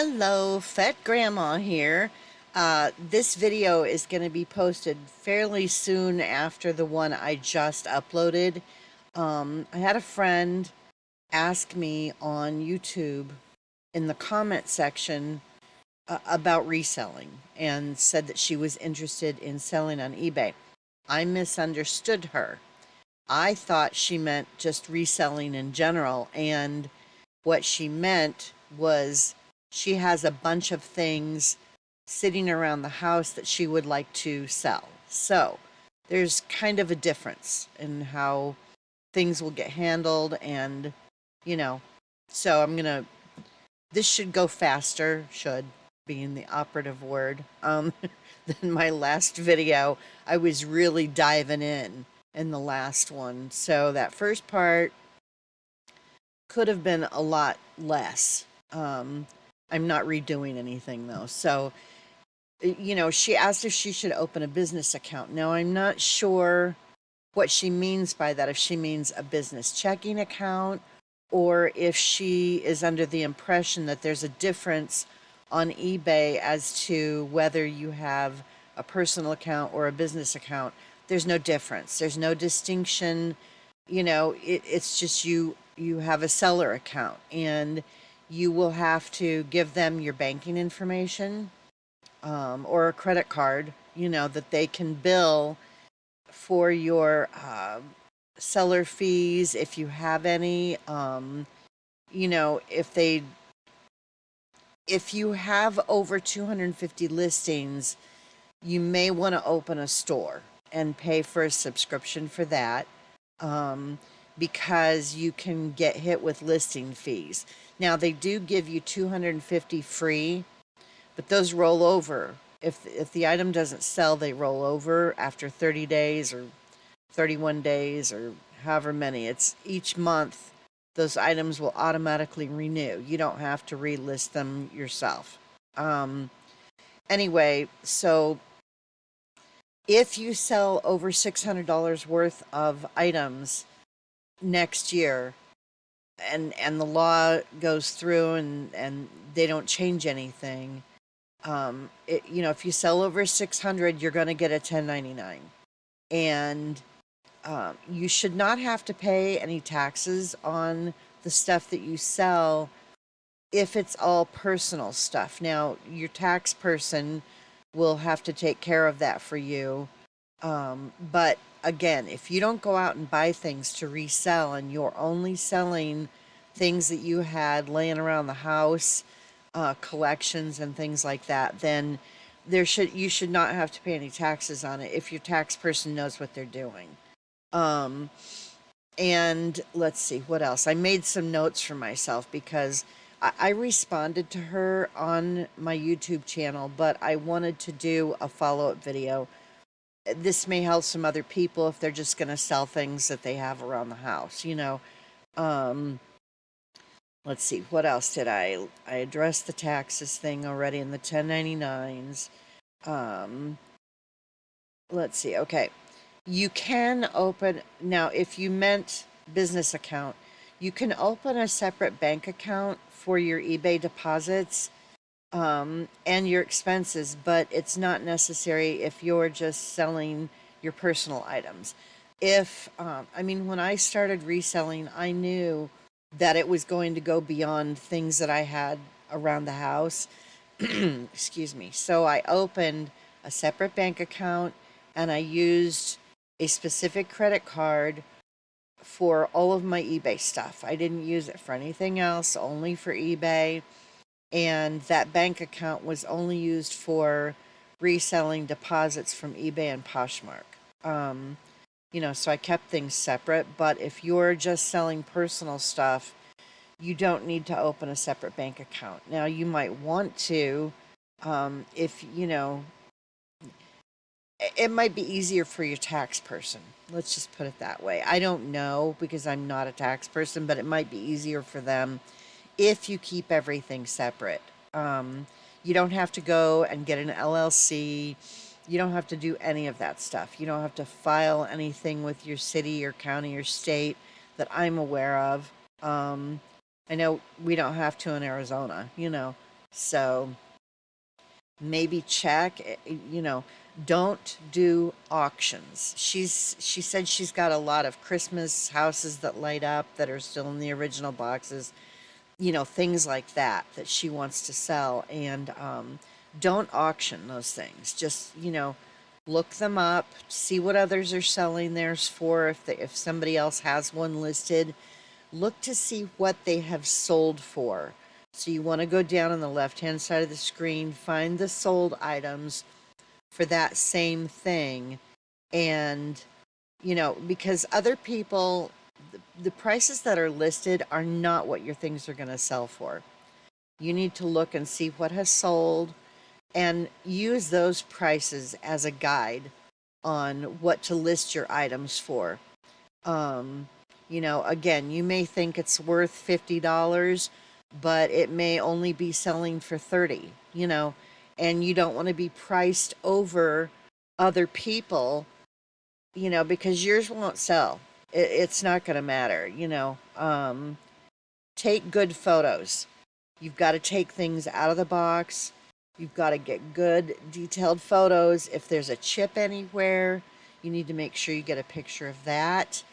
Hello, Fat Grandma here. This video is going to be posted fairly soon after the one I just uploaded. I had a friend ask me on YouTube in the comment section about reselling and said that she was interested in selling on eBay. I misunderstood her. I thought she meant just reselling in general, and what she meant was she has a bunch of things sitting around the house that she would like to sell. So there's kind of a difference in how things will get handled, and you know, so this should go faster, should being the operative word, than my last video. I was really diving in the last one. So that first part could have been a lot less. I'm not redoing anything though. So, she asked if she should open a business account. Now, I'm not sure what she means by that, if she means a business checking account or if she is under the impression that there's a difference on eBay as to whether you have a personal account or a business account. There's no difference. There's no distinction. It's just you have a seller account, and you will have to give them your banking information, or a credit card, that they can bill for your seller fees if you have any. If you have over 250 listings, you may want to open a store and pay for a subscription for that, because you can get hit with listing fees. Now, they do give you 250 free, but those roll over. If the item doesn't sell, they roll over after 30 days or 31 days or however many. It's each month those items will automatically renew. You don't have to relist them yourself. Anyway, so if you sell over $600 worth of items next year, and the law goes through and they don't change anything, if you sell over 600, you're going to get a 1099, and you should not have to pay any taxes on the stuff that you sell if it's all personal stuff. Now, your tax person will have to take care of that for you. But again, if you don't go out and buy things to resell and you're only selling things that you had laying around the house, collections and things like that, then you should not have to pay any taxes on it if your tax person knows what they're doing. And let's see what else. I made some notes for myself because I responded to her on my YouTube channel, but I wanted to do a follow-up video. This may help some other people if they're just going to sell things that they have around the house, Let's see, what else did I addressed the taxes thing already in the 1099s. Let's see, okay. You can open, now if you meant business account, you can open a separate bank account for your eBay deposits, and your expenses, but it's not necessary if you're just selling your personal items. When I started reselling, I knew that it was going to go beyond things that I had around the house. Excuse me. So I opened a separate bank account, and I used a specific credit card for all of my eBay stuff. I didn't use it for anything else, only for eBay. And that bank account was only used for reselling deposits from eBay and Poshmark. So I kept things separate. But if you're just selling personal stuff, you don't need to open a separate bank account. Now, you might want to, if it might be easier for your tax person. Let's just put it that way. I don't know because I'm not a tax person, but it might be easier for them if you keep everything separate. You don't have to go and get an LLC. You don't have to do any of that stuff. You don't have to file anything with your city or county or state that I'm aware of. I know we don't have to in Arizona, So maybe check, you know, don't do auctions. She said she's got a lot of Christmas houses that light up that are still in the original boxes, you know, things like that that she wants to sell. And don't auction those things. Just, you know, look them up, see what others are selling theirs for. If somebody else has one listed, look to see what they have sold for. So you want to go down on the left hand side of the screen, find the sold items for that same thing. And, you know, because other people, the prices that are listed are not what your things are going to sell for. You need to look and see what has sold and use those prices as a guide on what to list your items for. Um, you know, again, you may think it's worth $50, but it may only be selling for 30, you know, and you don't want to be priced over other people, you know, because yours won't sell. It's not going to matter, you know. Take good photos. You've got to take things out of the box. You've got to get good detailed photos. If there's a chip anywhere, you need to make sure you get a picture of that.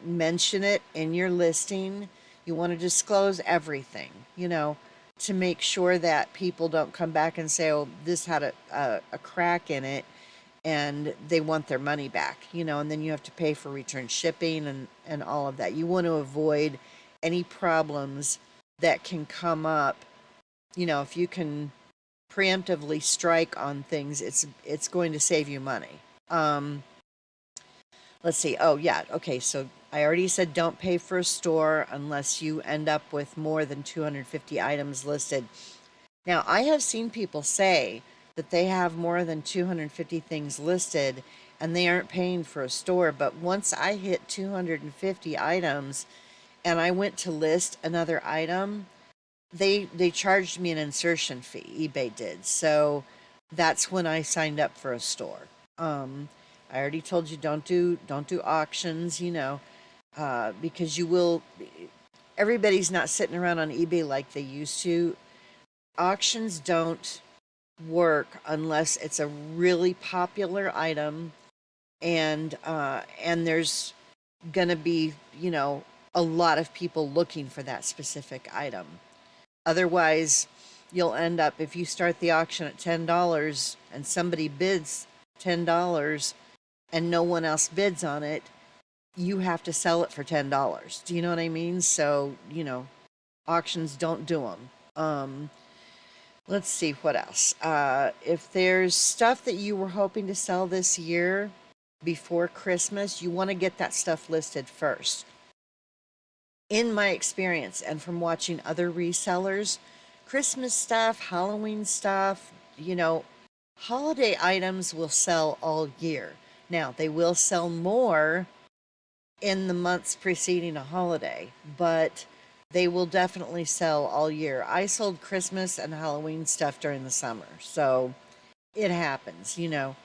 Mention it in your listing. You want to disclose everything, you know, to make sure that people don't come back and say, oh, this had a crack in it, and they want their money back, you know, and then you have to pay for return shipping and all of that. You want to avoid any problems that can come up. You know, if you can preemptively strike on things, it's going to save you money. Let's see. Oh, yeah. Okay. So I already said don't pay for a store unless you end up with more than 250 items listed. Now, I have seen people say that they have more than 250 things listed and they aren't paying for a store. But once I hit 250 items and I went to list another item, they charged me an insertion fee. eBay did. So that's when I signed up for a store. I already told you don't do auctions, you know, because you will. Everybody's not sitting around on eBay like they used to. Auctions don't work unless it's a really popular item, and there's gonna be, you know, a lot of people looking for that specific item. Otherwise, you'll end up, if you start the auction at $10 and somebody bids $10 and no one else bids on it, you have to sell it for $10. Do you know what I mean? So, you know, auctions, don't do them. Let's see what else. If there's stuff that you were hoping to sell this year before Christmas, you want to get that stuff listed first. In my experience and from watching other resellers, Christmas stuff, Halloween stuff, you know, holiday items will sell all year. Now, they will sell more in the months preceding a holiday, but they will definitely sell all year. I sold Christmas and Halloween stuff during the summer, so it happens, you know.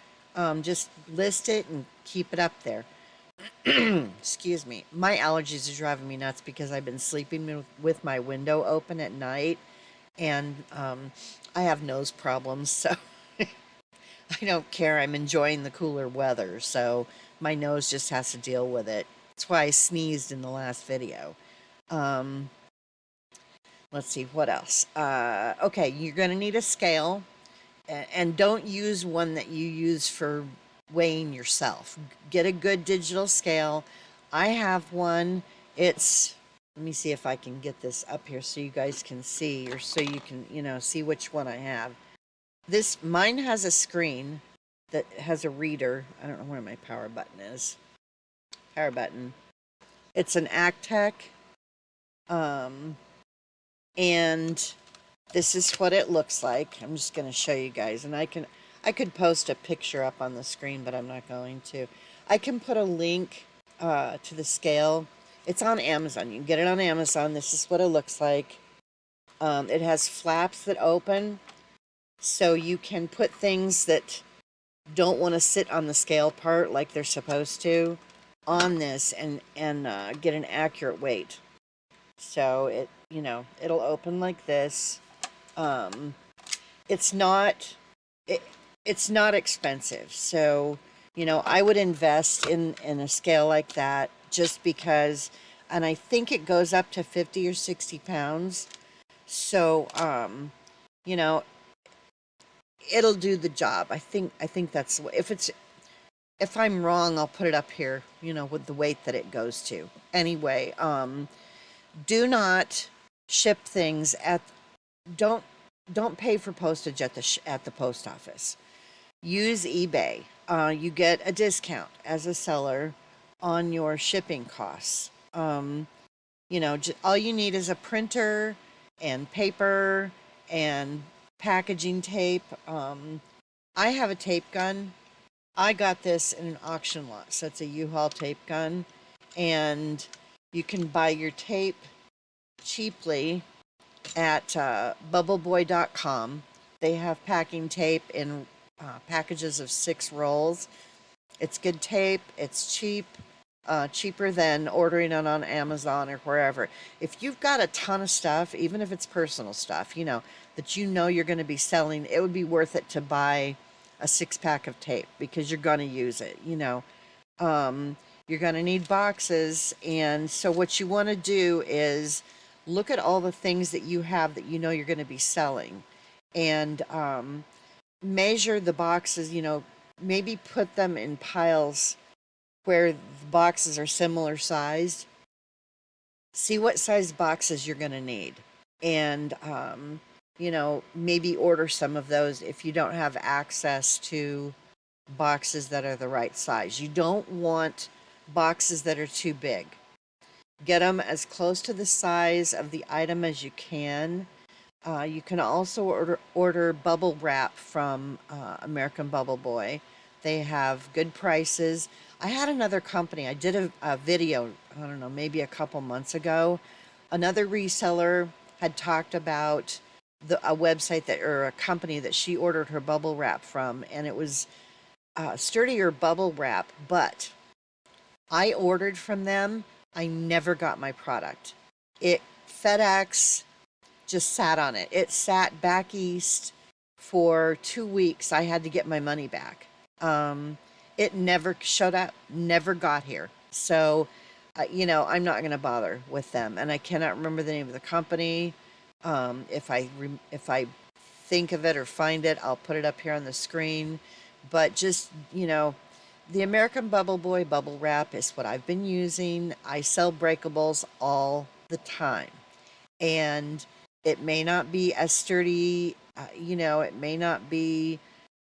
Just list it and keep it up there. Excuse me. My allergies are driving me nuts because I've been sleeping with my window open at night, and I have nose problems, so I don't care. I'm enjoying the cooler weather, so my nose just has to deal with it. That's why I sneezed in the last video. Um, let's see, what else? Okay, you're going to need a scale, and don't use one that you use for weighing yourself. Get a good digital scale. I have one. It's, let me see if I can get this up here so you guys can see, or so you can, you know, see which one I have. Mine has a screen that has a reader. I don't know where my power button is. Power button. It's an Actec. And this is what it looks like. I'm just going to show you guys, and I could post a picture up on the screen, but I'm not going to. I can put a link to the scale. It's on Amazon. You can get it on Amazon. This is what it looks like. It has flaps that open, so you can put things that don't want to sit on the scale part like they're supposed to on this and get an accurate weight. So it, you know, it'll open like this. It's not it, it's not expensive. So, I would invest in a scale like that just because, and I think it goes up to 50 or 60 pounds. So, you know, it'll do the job. I think that's if I'm wrong, I'll put it up here, with the weight that it goes to. Anyway, do not ship things don't don't pay for postage at the post office. Use eBay. You get a discount as a seller on your shipping costs. All you need is a printer and paper and packaging tape. I have a tape gun. I got this in an auction lot, so it's a U-Haul tape gun, and you can buy your tape cheaply at bubbleboy.com. They have packing tape in packages of 6 rolls. It's good tape. It's cheap, cheaper than ordering it on Amazon or wherever. If you've got a ton of stuff, even if it's personal stuff, that you're going to be selling, it would be worth it to buy a 6 pack of tape because you're going to use it. You're going to need boxes. And so what you want to do is look at all the things that you have that you're going to be selling, and measure the boxes, maybe put them in piles where the boxes are similar sized. See what size boxes you're going to need. And, maybe order some of those if you don't have access to boxes that are the right size. You don't want boxes that are too big. Get them as close to the size of the item as you can. You can also order bubble wrap from American Bubble Boy. They have good prices. I had another company. I did a video, I don't know, maybe a couple months ago. Another reseller had talked about a website or a company that she ordered her bubble wrap from, and it was sturdier bubble wrap, but I ordered from them. I never got my product. FedEx just sat on it. It sat back east for 2 weeks. I had to get my money back. It never showed up, never got here. So, I'm not going to bother with them. And I cannot remember the name of the company. If I think of it or find it, I'll put it up here on the screen. But just, the American Bubble Boy bubble wrap is what I've been using. I sell breakables all the time. And it may not be as sturdy, it may not be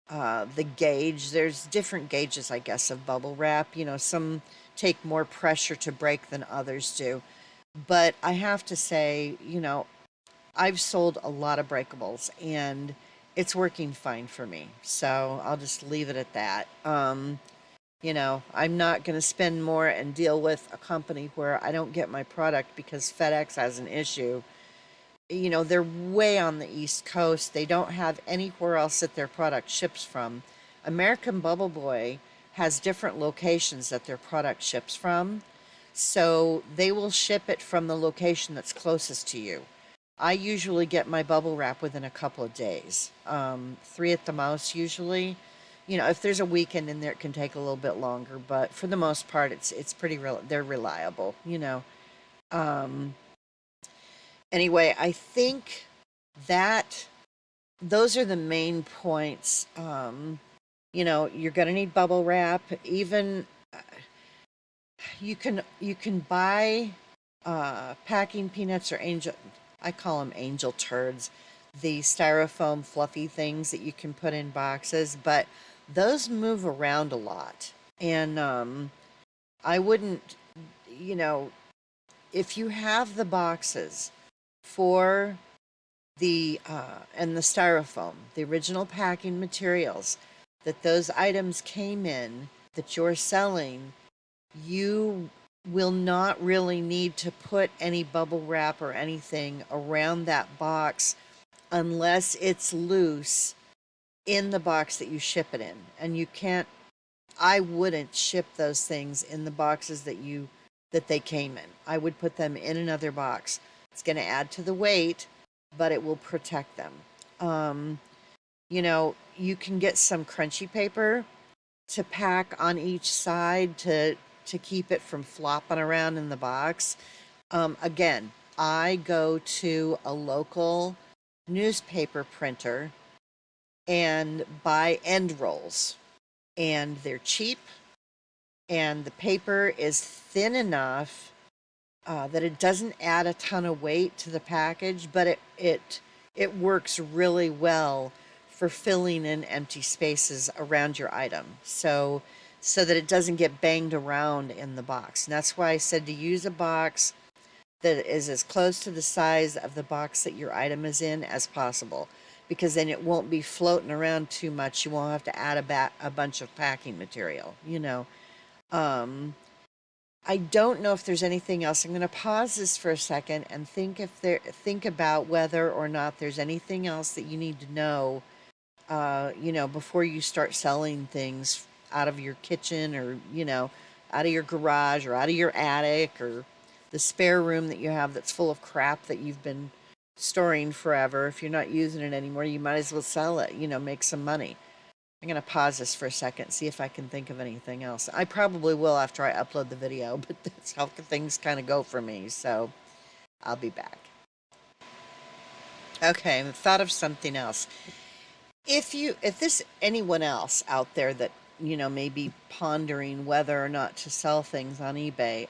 the gauge. There's different gauges, I guess, of bubble wrap. Some take more pressure to break than others do. But I have to say, I've sold a lot of breakables and it's working fine for me. So I'll just leave it at that. I'm not going to spend more and deal with a company where I don't get my product because FedEx has an issue. They're way on the East Coast. They don't have anywhere else that their product ships from. American Bubble Boy has different locations that their product ships from. So they will ship it from the location that's closest to you. I usually get my bubble wrap within a couple of days. 3 at the most, usually. If there's a weekend in there, it can take a little bit longer. But for the most part, it's pretty they're reliable, Anyway, I think that those are the main points. You're going to need bubble wrap. Even you can buy packing peanuts or angel. I call them angel turds. The styrofoam fluffy things that you can put in boxes, but those move around a lot. And I wouldn't, if you have the boxes for the and the styrofoam, the original packing materials that those items came in that you're selling, you will not really need to put any bubble wrap or anything around that box unless it's loose in the box that you ship it in. And I wouldn't ship those things in the boxes that they came in. I would put them in another box. It's going to add to the weight, but it will protect them. You can get some crunchy paper to pack on each side to keep it from flopping around in the box. Again, I go to a local newspaper printer and buy end rolls, and they're cheap, and the paper is thin enough that it doesn't add a ton of weight to the package, but it works really well for filling in empty spaces around your item. So that it doesn't get banged around in the box. And that's why I said to use a box that is as close to the size of the box that your item is in as possible, because then it won't be floating around too much. You won't have to add a bunch of packing material. I don't know if there's anything else. I'm going to pause this for a second and think about whether or not there's anything else that you need to know, before you start selling things out of your kitchen, or, out of your garage, or out of your attic, or the spare room that you have that's full of crap that you've been storing forever. If you're not using it anymore, you might as well sell it, make some money. I'm going to pause this for a second, see if I can think of anything else. I probably will after I upload the video, but that's how things kind of go for me. So I'll be back. Okay, I've thought of something else. If this anyone else out there that, may be pondering whether or not to sell things on eBay,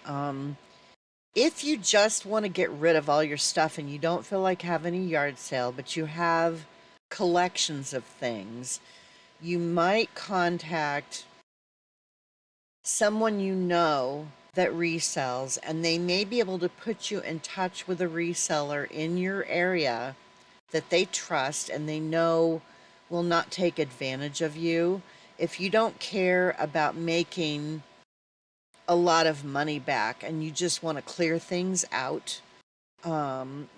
if you just want to get rid of all your stuff and you don't feel like having a yard sale, but you have collections of things, you might contact someone that resells, and they may be able to put you in touch with a reseller in your area that they trust and they know will not take advantage of you. If you don't care about making a lot of money back and you just want to clear things out, then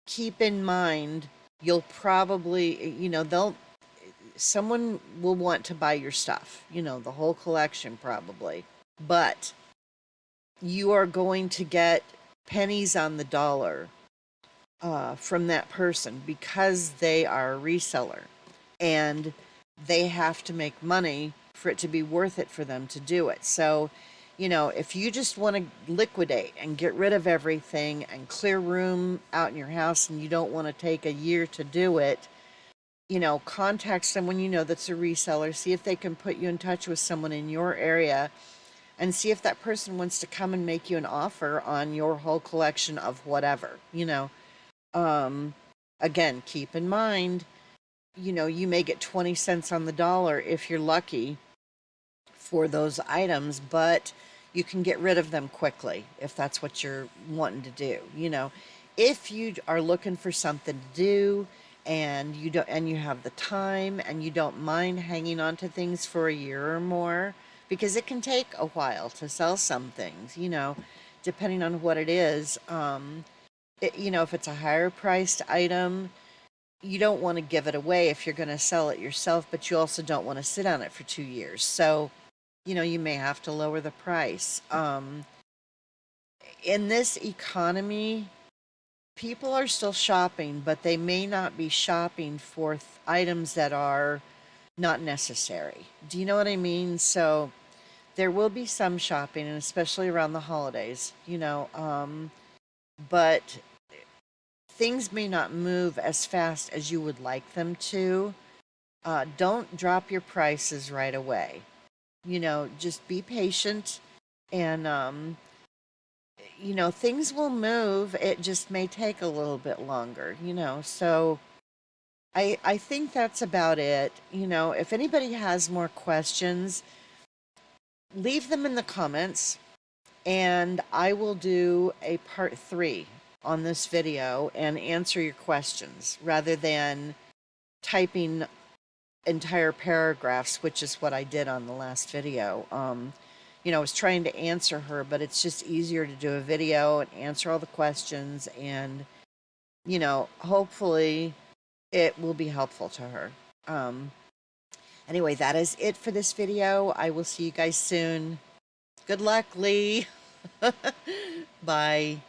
keep in mind you'll probably, someone will want to buy your stuff, the whole collection probably, but you are going to get pennies on the dollar from that person because they are a reseller and they have to make money for it to be worth it for them to do it. So, if you just want to liquidate and get rid of everything and clear room out in your house and you don't want to take a year to do it, contact someone that's a reseller, see if they can put you in touch with someone in your area, and see if that person wants to come and make you an offer on your whole collection of whatever. Again, keep in mind, you may get 20 cents on the dollar if you're lucky for those items, but you can get rid of them quickly if that's what you're wanting to do. If you are looking for something to do and you have the time and you don't mind hanging on to things for a year or more, because it can take a while to sell some things, depending on what it is. If it's a higher priced item, you don't want to give it away if you're going to sell it yourself, but you also don't want to sit on it for 2 years. So, you may have to lower the price. In this economy, people are still shopping, but they may not be shopping for items that are not necessary. Do you know what I mean? So there will be some shopping, and especially around the holidays, but things may not move as fast as you would like them to. Don't drop your prices right away. Just be patient, and things will move. It just may take a little bit longer, so I think that's about it. If anybody has more questions, leave them in the comments, and I will do a part 3 on this video and answer your questions rather than typing entire paragraphs, which is what I did on the last video. I was trying to answer her, but it's just easier to do a video and answer all the questions, and hopefully it will be helpful to her. Anyway, that is it for this video. I will see you guys soon. Good luck, Lee. Bye.